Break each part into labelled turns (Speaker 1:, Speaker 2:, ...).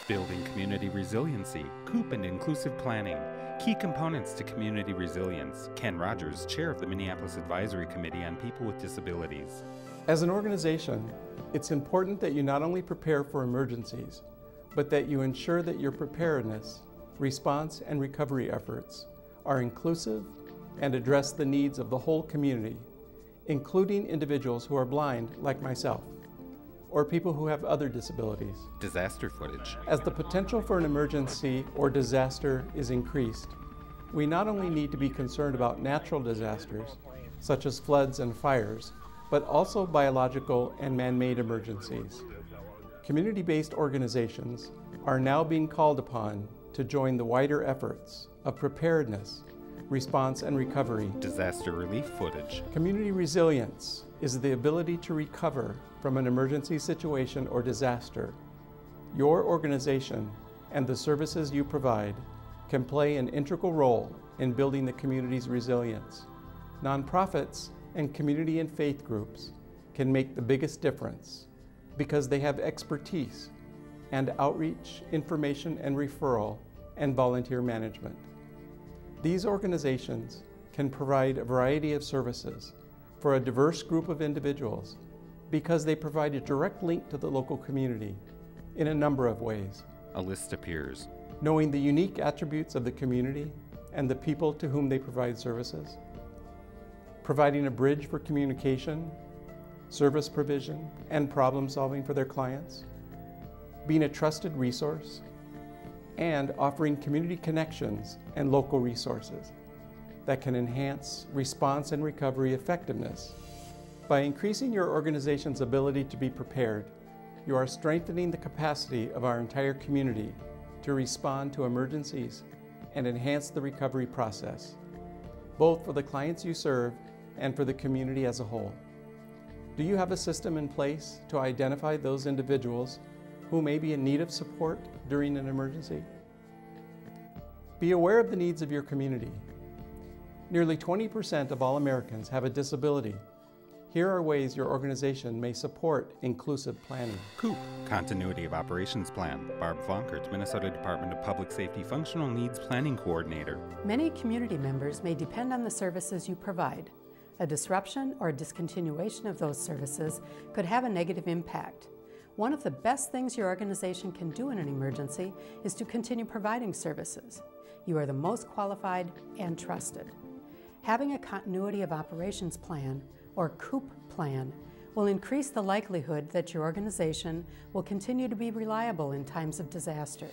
Speaker 1: Building community resiliency, COOP and inclusive planning. Key components to community resilience. Ken Rogers, chair of the Minneapolis Advisory Committee on People with Disabilities.
Speaker 2: As an organization, it's important that you not only prepare for emergencies, but that you ensure that your preparedness, response, and recovery efforts are inclusive and address the needs of the whole community, including individuals who are blind like myself, or people who have other disabilities.
Speaker 1: Disaster footage.
Speaker 2: As the potential for an emergency or disaster is increased, we not only need to be concerned about natural disasters, such as floods and fires, but also biological and man-made emergencies. Community-based organizations are now being called upon to join the wider efforts of preparedness, response and recovery.
Speaker 1: Disaster relief footage.
Speaker 2: Community resilience is the ability to recover from an emergency situation or disaster. Your organization and the services you provide can play an integral role in building the community's resilience. Nonprofits and community and faith groups can make the biggest difference because they have expertise and outreach, information and referral, and volunteer management. These organizations can provide a variety of services for a diverse group of individuals because they provide a direct link to the local community in a number of ways.
Speaker 1: A list appears.
Speaker 2: Knowing the unique attributes of the community and the people to whom they provide services, providing a bridge for communication, service provision, and problem solving for their clients, being a trusted resource, and offering community connections and local resources that can enhance response and recovery effectiveness. By increasing your organization's ability to be prepared, you are strengthening the capacity of our entire community to respond to emergencies and enhance the recovery process, both for the clients you serve and for the community as a whole. Do you have a system in place to identify those individuals who may be in need of support during an emergency? Be aware of the needs of your community. Nearly 20% of all Americans have a disability. Here are ways your organization may support inclusive planning.
Speaker 1: COOP, Continuity of Operations Plan. Barb Flonkert, Minnesota Department of Public Safety Functional Needs Planning Coordinator.
Speaker 3: Many community members may depend on the services you provide. A disruption or discontinuation of those services could have a negative impact. One of the best things your organization can do in an emergency is to continue providing services. You are the most qualified and trusted. Having a continuity of operations plan, or COOP plan, will increase the likelihood that your organization will continue to be reliable in times of disaster.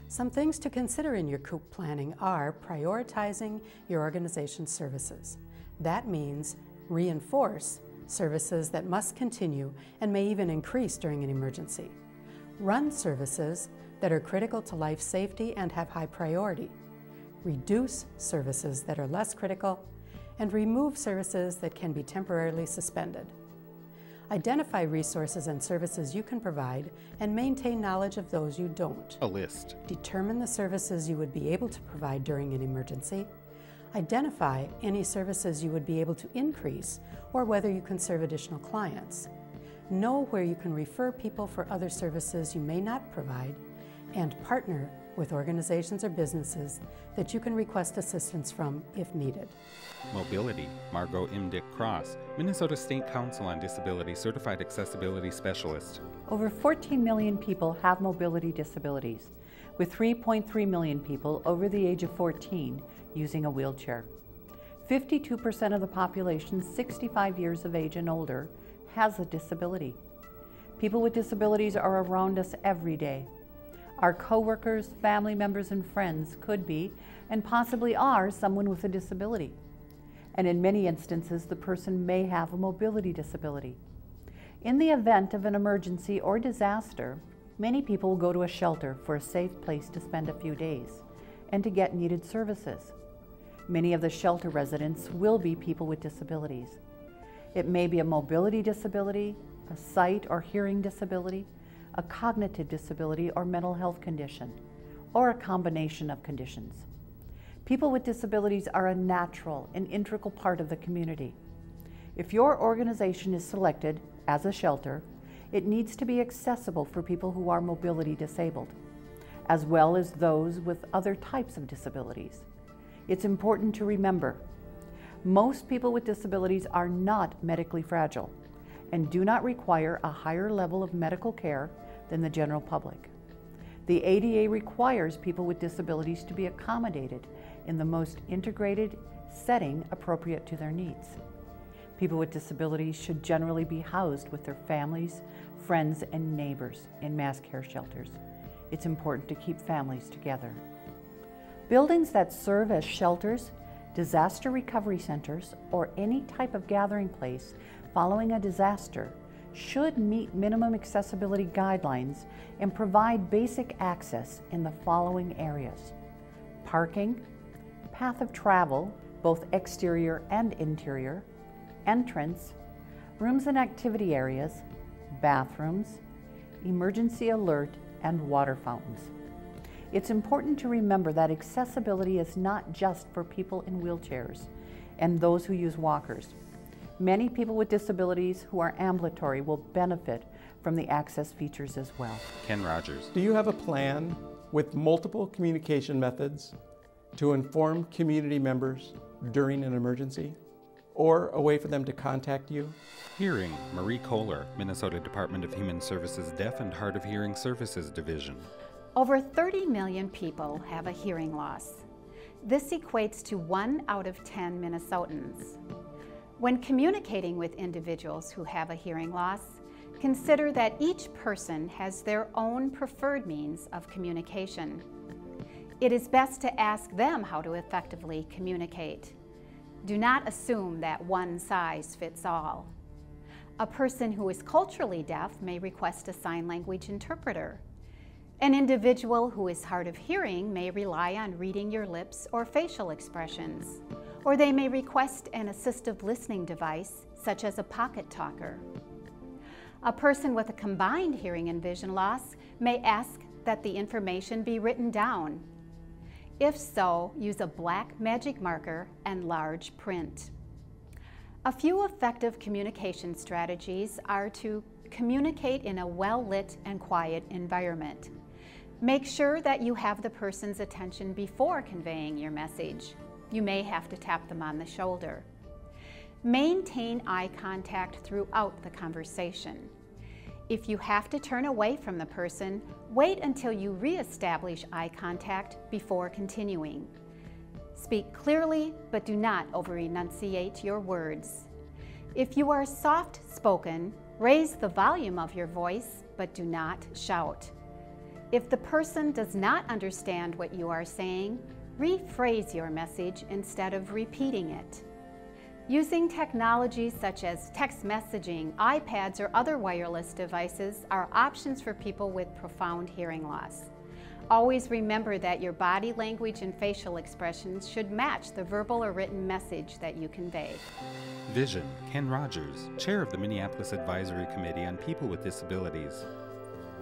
Speaker 3: Some things to consider in your COOP planning are prioritizing your organization's services. That means reinforce services that must continue and may even increase during an emergency. Run services that are critical to life safety and have high priority. Reduce services that are less critical, and remove services that can be temporarily suspended. Identify resources and services you can provide and maintain knowledge of those you don't.
Speaker 1: A list.
Speaker 3: Determine the services you would be able to provide during an emergency. Identify any services you would be able to increase or whether you can serve additional clients. Know where you can refer people for other services you may not provide, and partner with organizations or businesses that you can request assistance from if needed.
Speaker 1: Mobility. Margot Imdick Cross, Minnesota State Council on Disability Certified Accessibility Specialist.
Speaker 4: Over 14 million people have mobility disabilities, with 3.3 million people over the age of 14 using a wheelchair. 52% of the population 65 years of age and older has a disability. People with disabilities are around us every day. Our coworkers, family members, and friends could be, and possibly are, someone with a disability. And in many instances, the person may have a mobility disability. In the event of an emergency or disaster, many people will go to a shelter for a safe place to spend a few days and to get needed services. Many of the shelter residents will be people with disabilities. It may be a mobility disability, a sight or hearing disability, a cognitive disability or mental health condition, or a combination of conditions. People with disabilities are a natural and integral part of the community. If your organization is selected as a shelter, It needs to be accessible for people who are mobility disabled, as well as those with other types of disabilities. It's important to remember, most people with disabilities are not medically fragile and do not require a higher level of medical care than the general public. The ADA requires people with disabilities to be accommodated in the most integrated setting appropriate to their needs. People with disabilities should generally be housed with their families, friends, and neighbors in mass care shelters. It's important to keep families together. Buildings that serve as shelters, disaster recovery centers, or any type of gathering place following a disaster should meet minimum accessibility guidelines and provide basic access in the following areas: parking, path of travel, both exterior and interior, entrance, rooms and activity areas, bathrooms, emergency alert, and water fountains. It's important to remember that accessibility is not just for people in wheelchairs and those who use walkers. Many people with disabilities who are ambulatory will benefit from the access features as well.
Speaker 1: Ken Rogers.
Speaker 2: Do you have a plan with multiple communication methods to inform community members during an emergency, or a way for them to contact you?
Speaker 1: Hearing, Marie Kohler, Minnesota Department of Human Services Deaf and Hard of Hearing Services Division.
Speaker 5: Over 30 million people have a hearing loss. This equates to 1 out of 10 Minnesotans. When communicating with individuals who have a hearing loss, consider that each person has their own preferred means of communication. It is best to ask them how to effectively communicate. Do not assume that one size fits all. A person who is culturally deaf may request a sign language interpreter. An individual who is hard of hearing may rely on reading your lips or facial expressions, or they may request an assistive listening device, such as a pocket talker. A person with a combined hearing and vision loss may ask that the information be written down. If so, use a black magic marker and large print. A few effective communication strategies are to communicate in a well-lit and quiet environment. Make sure that you have the person's attention before conveying your message. You may have to tap them on the shoulder. Maintain eye contact throughout the conversation. If you have to turn away from the person, wait until you reestablish eye contact before continuing. Speak clearly, but do not over-enunciate your words. If you are soft-spoken, raise the volume of your voice, but do not shout. If the person does not understand what you are saying, rephrase your message instead of repeating it. Using technologies such as text messaging, iPads, or other wireless devices are options for people with profound hearing loss. Always remember that your body language and facial expressions should match the verbal or written message that you convey.
Speaker 1: Vision, Ken Rogers, Chair of the Minneapolis Advisory Committee on People with Disabilities.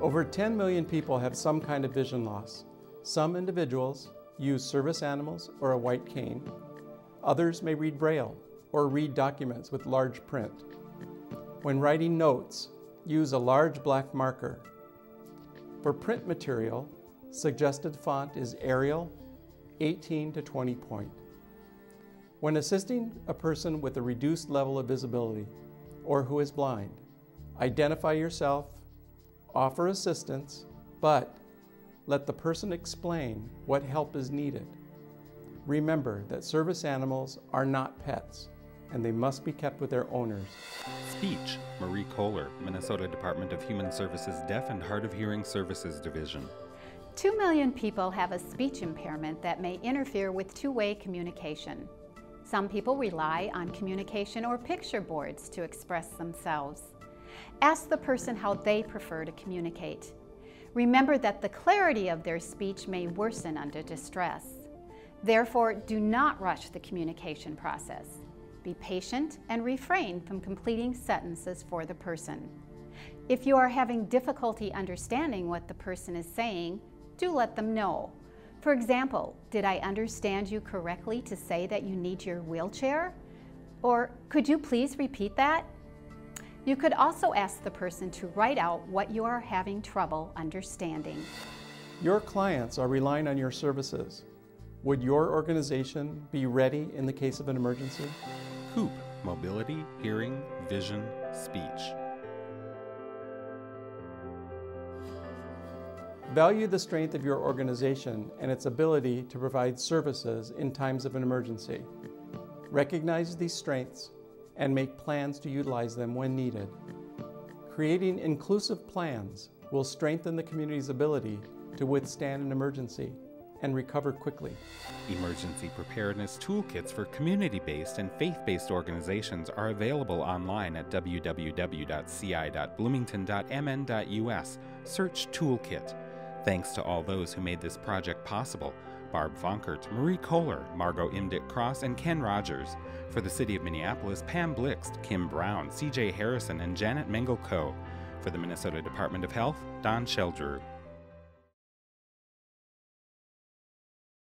Speaker 2: Over 10 million people have some kind of vision loss. Some individuals use service animals or a white cane. Others may read Braille or read documents with large print. When writing notes, use a large black marker. For print material, suggested font is Arial 18 to 20 point. When assisting a person with a reduced level of visibility or who is blind, identify yourself, offer assistance, but let the person explain what help is needed. Remember that service animals are not pets, and they must be kept with their owners.
Speaker 1: Speech, Marie Kohler, Minnesota Department of Human Services Deaf and Hard of Hearing Services Division.
Speaker 5: 2 million people have a speech impairment that may interfere with two-way communication. Some people rely on communication or picture boards to express themselves. Ask the person how they prefer to communicate. Remember that the clarity of their speech may worsen under distress. Therefore, do not rush the communication process. Be patient and refrain from completing sentences for the person. If you are having difficulty understanding what the person is saying, do let them know. For example, did I understand you correctly to say that you need your wheelchair? Or could you please repeat that? You could also ask the person to write out what you are having trouble understanding.
Speaker 2: Your clients are relying on your services. Would your organization be ready in the case of an emergency?
Speaker 1: COOP, mobility, hearing, vision, speech.
Speaker 2: Value the strength of your organization and its ability to provide services in times of an emergency. Recognize these strengths and make plans to utilize them when needed. Creating inclusive plans will strengthen the community's ability to withstand an emergency and recover quickly.
Speaker 1: Emergency preparedness toolkits for community-based and faith-based organizations are available online at www.ci.bloomington.mn.us. Search Toolkit. Thanks to all those who made this project possible: Barb Vonkert, Marie Kohler, Margot Imdick-Cross, and Ken Rogers. For the City of Minneapolis, Pam Blixt, Kim Brown, CJ Harrison, and Janet Mengel-Coe. For the Minnesota Department of Health, Don Sheldrew.